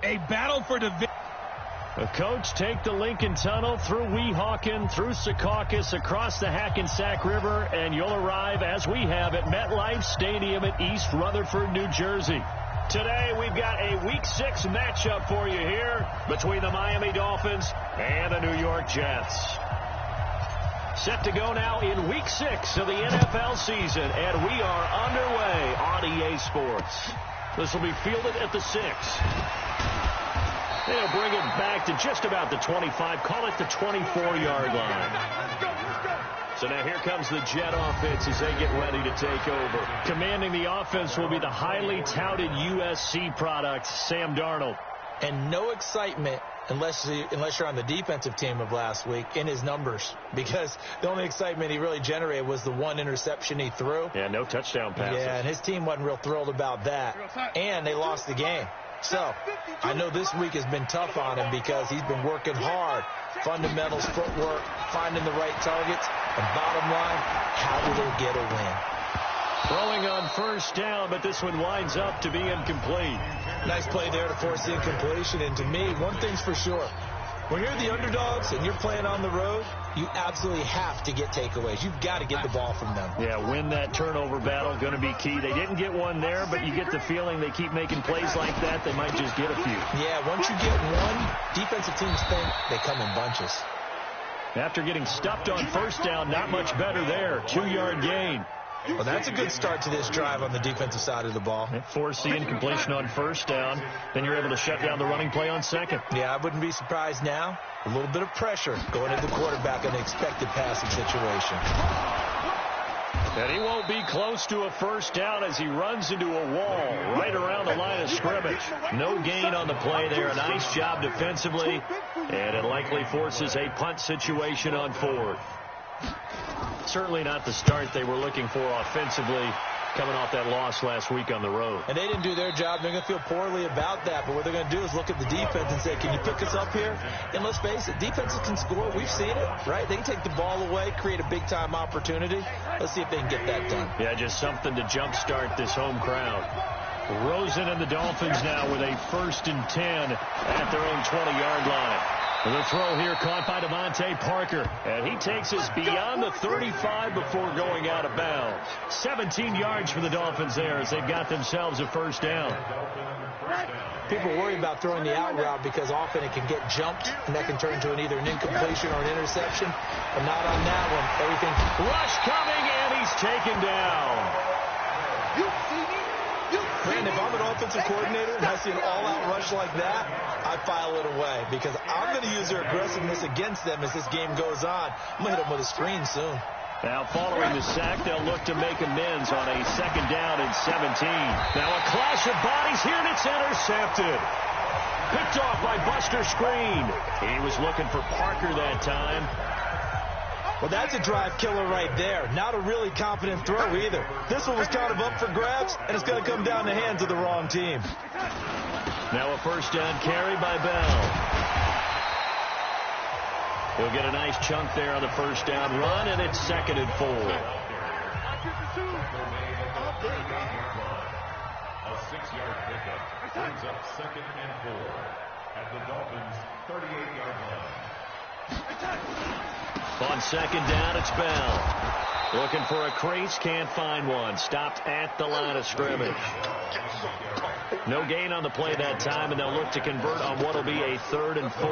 A battle for division. The coach take the Lincoln Tunnel through Weehawken, through Secaucus, across the Hackensack River, and you'll arrive, as we have, at MetLife Stadium at East Rutherford, New Jersey. Today, we've got a Week 6 matchup for you here between the Miami Dolphins and the New York Jets. Set to go now in Week 6 of the NFL season, and we are underway on EA Sports. This will be fielded at the 6. They'll bring it back to just about the 25, call it the 24-yard line. So now here comes the Jet offense as they get ready to take over. Commanding the offense will be the highly touted USC product, Sam Darnold. And no excitement unless you're on the defensive team of last week in his numbers, because the only excitement he really generated was the one interception he threw. Yeah, no touchdown passes. Yeah, and his team wasn't real thrilled about that. And they lost the game. So, I know this week has been tough on him because he's been working hard. Fundamentals, footwork, finding the right targets. And bottom line, how do they get a win? Throwing on first down, but this one winds up to be incomplete. Nice play there to force the incompletion. And to me, one thing's for sure. When you're the underdogs and you're playing on the road, you absolutely have to get takeaways. You've got to get the ball from them. Yeah, win that turnover battle, going to be key. They didn't get one there, but you get the feeling they keep making plays like that, they might just get a few. Yeah, once you get one, defensive teams think they come in bunches. After getting stuffed on first down, not much better there. 2-yard gain. Well, that's a good start to this drive on the defensive side of the ball. Force the incompletion on first down. Then you're able to shut down the running play on second. Yeah, I wouldn't be surprised now. A little bit of pressure going into the quarterback in an expected passing situation. And he won't be close to a first down as he runs into a wall right around the line of scrimmage. No gain on the play there. A nice job defensively. And it likely forces a punt situation on fourth. Certainly not the start they were looking for offensively coming off that loss last week on the road. And they didn't do their job. They're going to feel poorly about that. But what they're going to do is look at the defense and say, can you pick us up here? And let's face it, defenses can score. We've seen it, right? They can take the ball away, create a big-time opportunity. Let's see if they can get that done. Yeah, just something to jumpstart this home crowd. Rosen and the Dolphins now with a 1st and 10 at their own 20-yard line. The throw here caught by Devontae Parker, and he takes us beyond the 35 before going out of bounds. 17 yards for the Dolphins there as they've got themselves a first down. People worry about throwing the out route because often it can get jumped, and that can turn into either an incompletion or an interception, but not on that one. Everything. Rush coming, and he's taken down. Man, if I'm an offensive coordinator and I see an all-out rush like that, I file it away because I'm going to use their aggressiveness against them as this game goes on. I'm going to hit them with a screen soon. Now, following the sack, they'll look to make amends on a 2nd down and 17. Now, a clash of bodies here, and it's intercepted. Picked off by Buster Screen. He was looking for Parker that time. Well, that's a drive killer right there. Not a really confident throw either. This one was kind of up for grabs, and it's going to come down the hands of the wrong team. Now a first down carry by Bell. He'll get a nice chunk there on the first down run, and it's 2nd and 4. A 6-yard pickup brings up 2nd and 4 at the Dolphins' 38-yard line. On 2nd down, it's Bell. Looking for a crease, can't find one. Stopped at the line of scrimmage. No gain on the play that time, and they'll look to convert on what will be a 3rd and 4.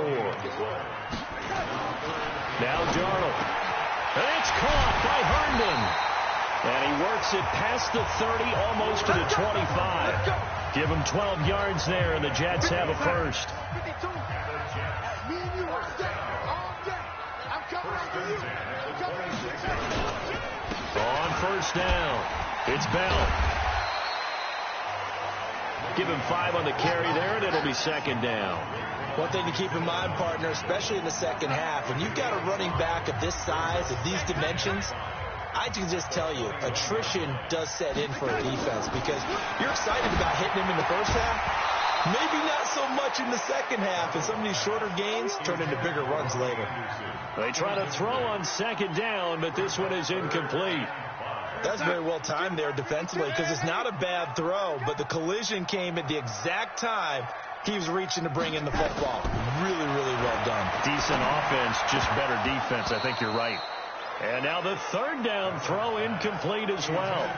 Now Darnold. And it's caught by Herndon. And he works it past the 30, almost to the 25. Give him 12 yards there, and the Jets have a first. On first down, it's Bell. Give him 5 on the carry there, and it'll be 2nd down. One thing to keep in mind, partner, especially in the second half, when you've got a running back of this size, of these dimensions, I can just tell you, attrition does set in for a defense because you're excited about hitting him in the first half. Maybe not so much in the second half, and some of these shorter gains turn into bigger runs later. They try to throw on 2nd down, but this one is incomplete. That's very well timed there defensively because it's not a bad throw, but the collision came at the exact time Keeps reaching to bring in the football. Really, really well done. Decent offense, just better defense. I think you're right. And now the third down throw incomplete as well.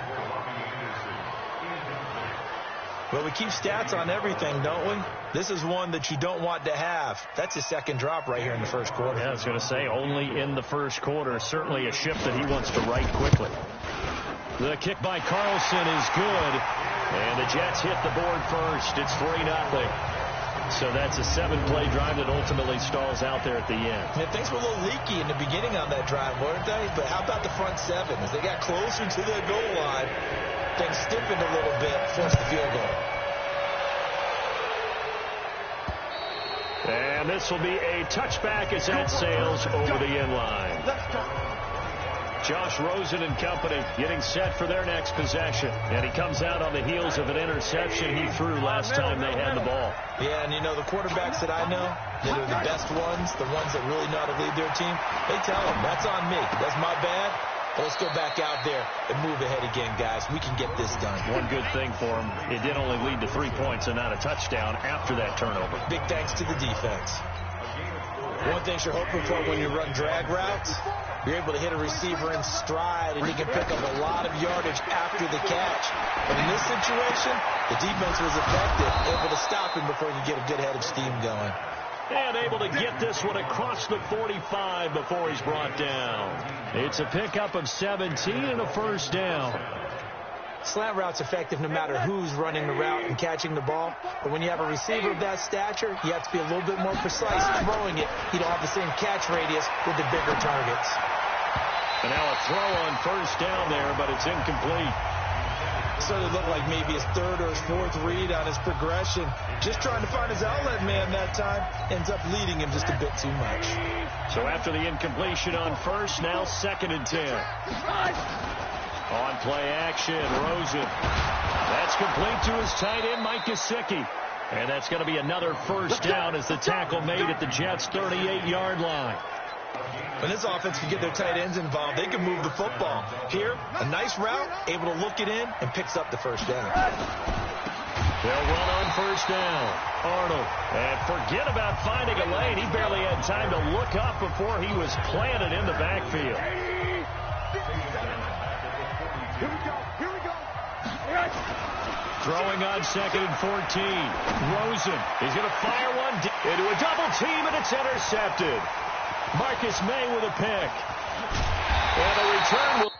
Well, we keep stats on everything, don't we? This is one that you don't want to have. That's his second drop right here in the first quarter. Yeah, I was going to say, only in the first quarter. Certainly a shift that he wants to right quickly. The kick by Carlson is good. And the Jets hit the board first. It's 3-0. So that's a 7-play drive that ultimately stalls out there at the end. Yeah, things were a little leaky in the beginning on that drive, weren't they? But how about the front seven? As they got closer to the goal line, things stiffened a little bit, forced the field goal. And this will be a touchback as that sails over the end line. Josh Rosen and company getting set for their next possession. And he comes out on the heels of an interception he threw last time they had the ball. Yeah, and you know, the quarterbacks that I know that are the best ones, the ones that really know how to lead their team, they tell them, that's on me. That's my bad. But let's go back out there and move ahead again, guys. We can get this done. One good thing for him, it did only lead to 3 points and not a touchdown after that turnover. Big thanks to the defense. One thing you're hoping for when you run drag routes, you're able to hit a receiver in stride, and he can pick up a lot of yardage after the catch. But in this situation, the defense was effective, able to stop him before you get a good head of steam going. And able to get this one across the 45 before he's brought down. It's a pickup of 17 and a first down. Slant route's effective no matter who's running the route and catching the ball. But when you have a receiver of that stature, you have to be a little bit more precise throwing it. You don't have the same catch radius with the bigger targets. And now a throw on first down there, but it's incomplete. So it looked like maybe his third or his fourth read on his progression. Just trying to find his outlet man that time. Ends up leading him just a bit too much. So after the incompletion on first, now 2nd and 10. On play action, Rosen. That's complete to his tight end, Mike Gesicki. And that's going to be another first down as the tackle made at the Jets' 38-yard line. When this offense can get their tight ends involved, they can move the football. Here, a nice route, able to look it in, and picks up the first down. They'll run on first down. Arnold. And forget about finding a lane. He barely had time to look up before he was planted in the backfield. Here we go. Throwing on 2nd and 14. Rosen. He's going to fire one into a double team, and it's intercepted. Marcus May with a pick. And a return will...